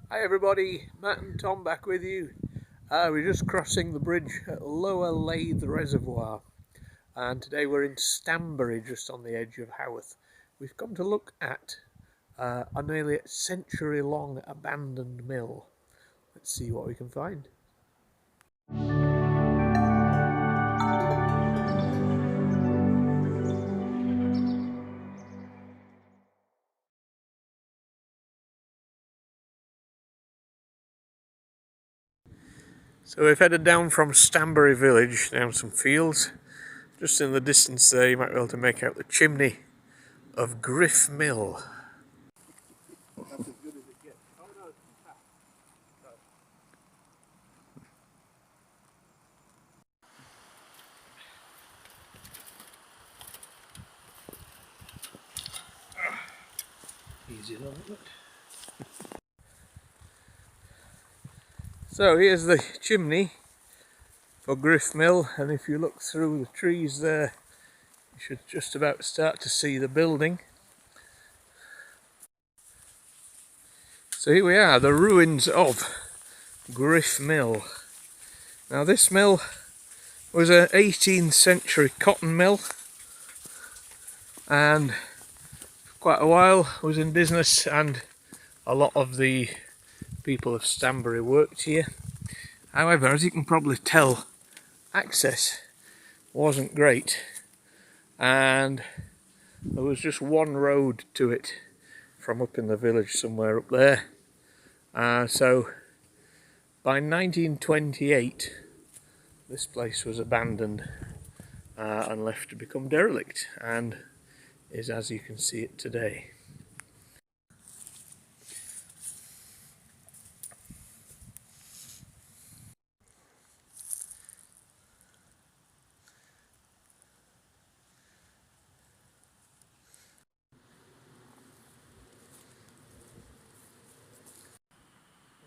Hi everybody, Matt and Tom back with you. We're just crossing the bridge at Lower Lathe Reservoir, and today we're in Stanbury, just on the edge of Haworth. We've come to look at a nearly century-long abandoned mill. Let's see what we can find. So we've headed down from Stanbury village, down some fields. Just in the distance there you might be able to make out the chimney of Griffe Mill. That's as good as it gets. Oh no, easy enough, isn't it? So here's the chimney for Griffe Mill, and if you look through the trees there, you should just about start to see the building. So here we are, the ruins of Griffe Mill. Now this mill was an 18th century cotton mill, and for quite a while was in business, and a lot of the people of Stanbury worked here. However, as you can probably tell, access wasn't great, and there was just one road to it from up in the village somewhere up there. So by 1928 this place was abandoned and left to become derelict, and is as you can see it today.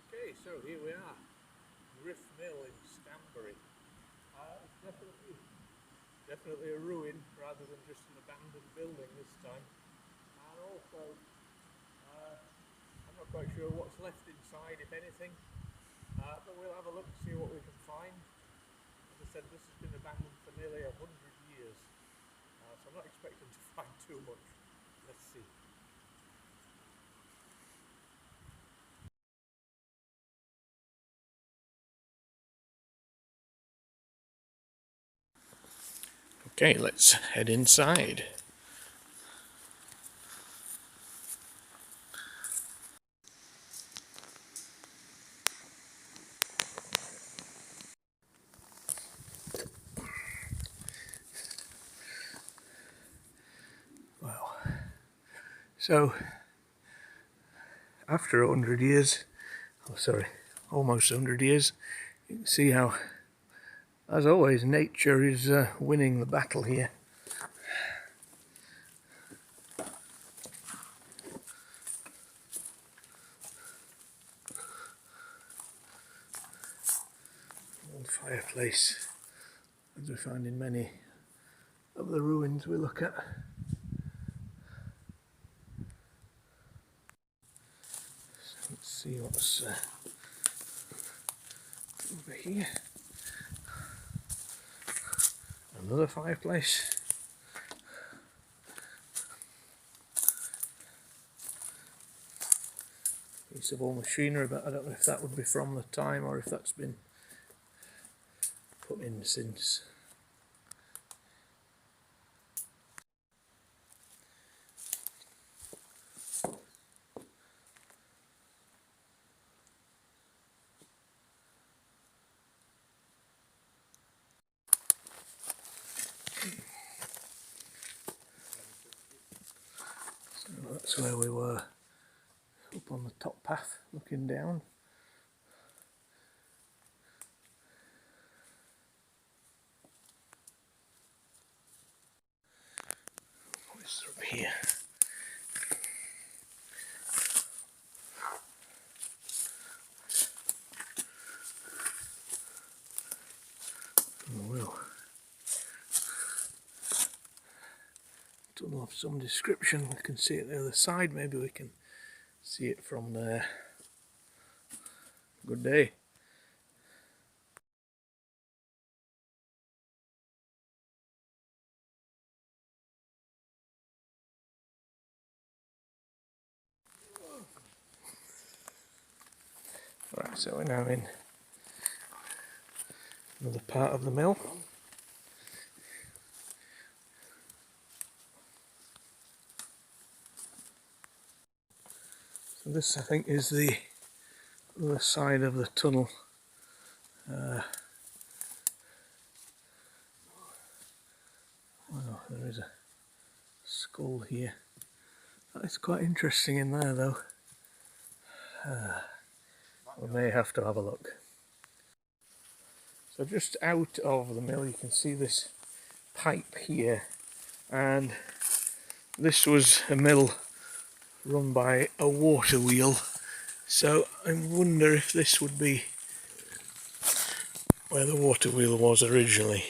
Okay, so here we are, Griffe Mill in Stanbury. It's definitely a ruin rather than just an abandoned building this time. And also, I'm not quite sure what's left inside, if anything, but we'll have a look to see what we can find. As I said, this has been abandoned for nearly 100 years, so I'm not expecting to find too much. Let's see. Okay, let's head inside. Wow. So, after 100 years, almost 100 years, you can see how, as always, nature is winning the battle here. Old fireplace, as we find in many of the ruins we look at. So let's see what's over here. Another fireplace. Piece of old machinery, but I don't know if that would be from the time or if that's been put in since. So that's where we were, up on the top path looking down. What's up here? Oh well. Tunnel of some description. We can see it the other side. Maybe we can see it from there. Good day. Right, so we're now in another part of the mill. So this, I think, is the other side of the tunnel. Wow, there is a skull here. That is quite interesting in there, though. We may have to have a look. So just out of the mill you can see this pipe here, and this was a mill run by a water wheel, so I wonder if this would be where the water wheel was originally.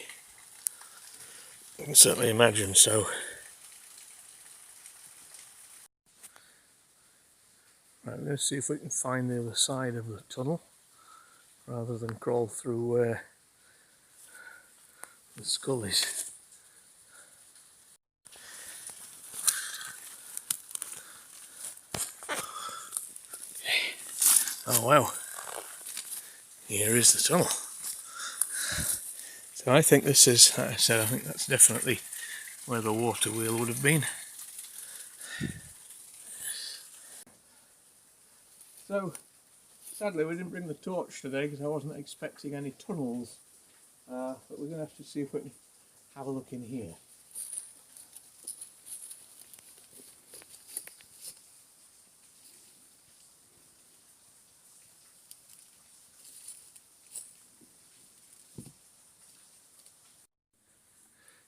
I can certainly imagine so. Right, let's see if we can find the other side of the tunnel rather than crawl through where the skull is. Oh wow, here is the tunnel. So I think this is, like I said, I think that's definitely where the water wheel would have been. So sadly we didn't bring the torch today because I wasn't expecting any tunnels, but we're going to have to see if we can have a look in here.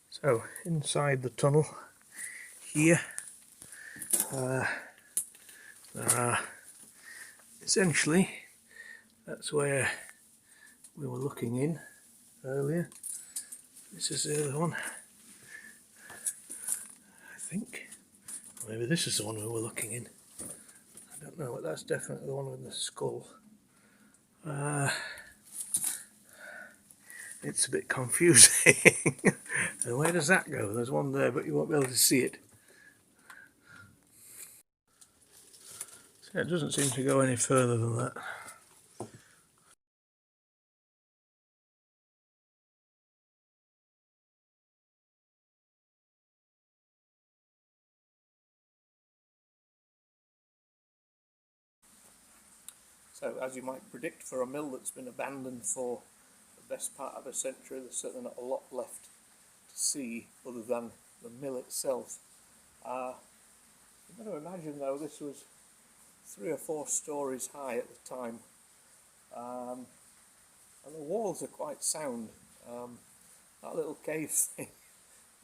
So inside the tunnel here there are, essentially that's where we were looking in earlier. This is the other one, I think. Maybe this is the one we were looking in. I don't know, but that's definitely the one with the skull. It's a bit confusing. And where does that go? There's one there, but you won't be able to see it. So it doesn't seem to go any further than that. So, as you might predict, for a mill that's been abandoned for the best part of a century, there's certainly not a lot left to see other than the mill itself. You've got to imagine, though, this was 3 or 4 stories high at the time, and the walls are quite sound. That little cave thing,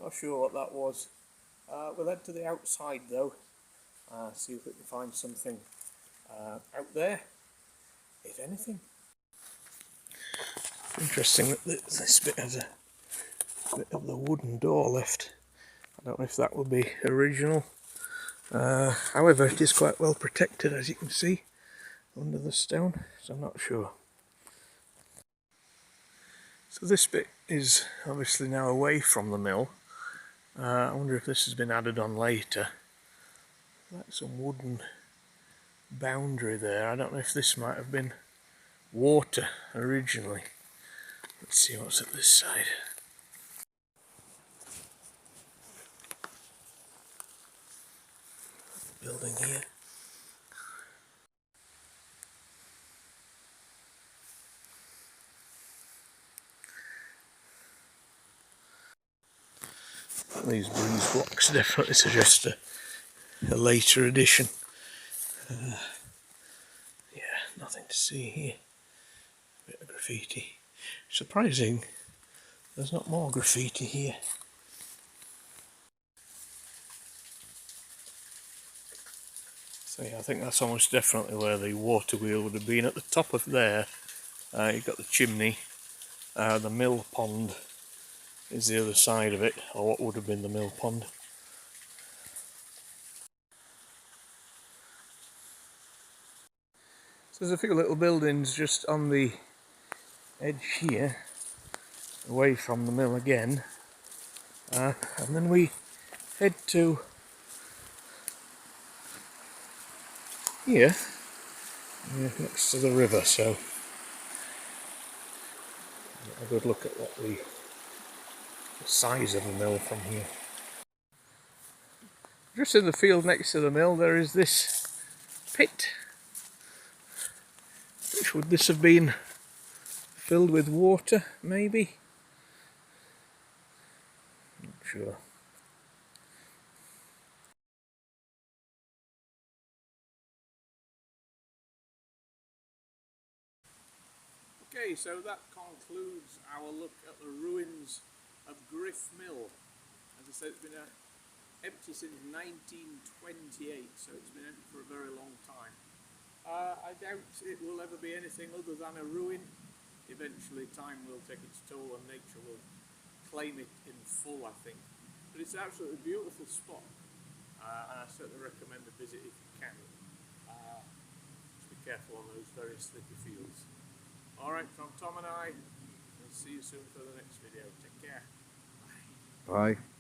not sure what that was. We'll head to the outside though, see if we can find something out there, if anything. Interesting that this bit has a bit of the wooden door left. I don't know if that will be original. However, it is quite well protected, as you can see, under the stone, so I'm not sure. So this bit is obviously now away from the mill. I wonder if this has been added on later. Like some wooden boundary there. I don't know if this might have been water originally. Let's see what's at this side. Building here. These breeze blocks definitely suggest a later addition. Yeah, nothing to see here. Bit of graffiti. Surprising, there's not more graffiti here. So yeah, I think that's almost definitely where the water wheel would have been. At the top of there, you've got the chimney. The mill pond is the other side of it, or what would have been the mill pond. So there's a few little buildings just on the edge here, away from the mill again, and then we head to here, next to the river, so a good look at what the size of the mill from here. Just in the field next to the mill there is this pit. Which would this have been filled with water, maybe? Not sure. Okay, so that concludes our look at the ruins of Griffe Mill. As I said, it's been empty since 1928, so it's been empty for a very long time. I doubt it will ever be anything other than a ruin. Eventually time will take its toll and nature will claim it in full, I think. But it's an absolutely beautiful spot, and I certainly recommend a visit if you can. Just be careful on those very slippy fields. Alright, from Tom and I, we'll see you soon for the next video. Take care. Bye. Bye.